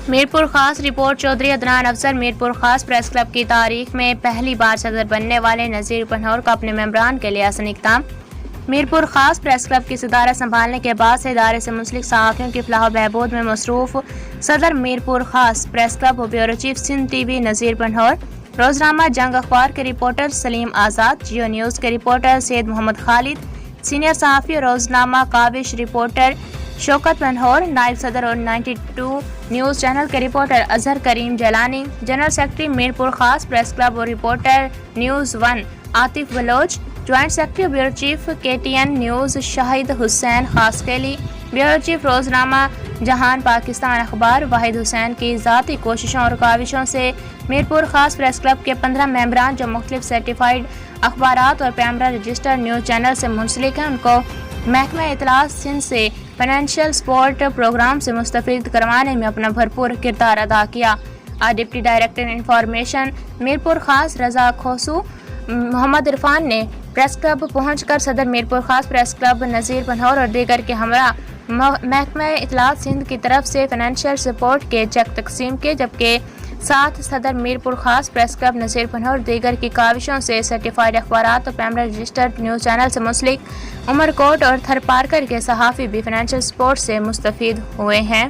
میرپور خاص رپورٹ چودھری عدنان افضل Mirpur Khas press club کی تاریخ میں پہلی بار صدر بننے والے نذیر پنہور کا اپنے ممبران کے لیے حسن اقدام۔ میرپور خاص پریس کلب کی صدارت سنبھالنے کے بعد سے ادارے سے منسلک صحافیوں کی فلاح و بہبود میں مصروف صدر میرپور خاص پریس کلب و bureau chief Sindh T V Nazir Panhwar, روزنامہ جنگ اخبار کے رپورٹر سلیم آزاد، جیو نیوز کے رپورٹر سید محمد خالد، سینئر صحافی روزنامہ کاوش رپورٹر شوکت پنہور، نائب صدر اور 92 نیوز چینل کے reporter Azhar Karim Jilani, general secretary Mirpur Khas press club اور reporter news 1 Atif Baloch, joint secretary bureau chief KTN news Shahid Hussain Khaskheli, bureau chief روزنامہ جہان پاکستان اخبار واحد حسین کی ذاتی کوششوں اور کاوشوں سے میرپور خاص پریس کلب کے 15 ممبران جو مختلف سرٹیفائیڈ اخبارات اور پیمرا رجسٹر نیوز چینل سے منسلک ہیں، ان کو محکمہ اطلاعات سندھ سے فائنینشیل سپورٹ پروگرام سے مستفید کروانے میں اپنا بھرپور کردار ادا کیا۔ ڈپٹی ڈائریکٹر انفارمیشن میرپور خاص رضا کھوسو محمد عرفان نے پریس کلب پہنچ کر صدر میرپور خاص پریس کلب نذیر پنہور اور دیگر کے ہمراہ محکمہ اطلاعات سندھ کی طرف سے فائنینشیل سپورٹ کے چیک تقسیم کیے، جبکہ ساتھ صدر میرپور خاص پریس کلب نذیر پنہور دیگر کی کاوشوں سے سرٹیفائیڈ اخبارات اور پیمرا رجسٹرڈ نیوز چینل سے منسلک عمر کوٹ اور تھر پارکر کے صحافی بھی فائنینشیل سپورٹ سے مستفید ہوئے ہیں۔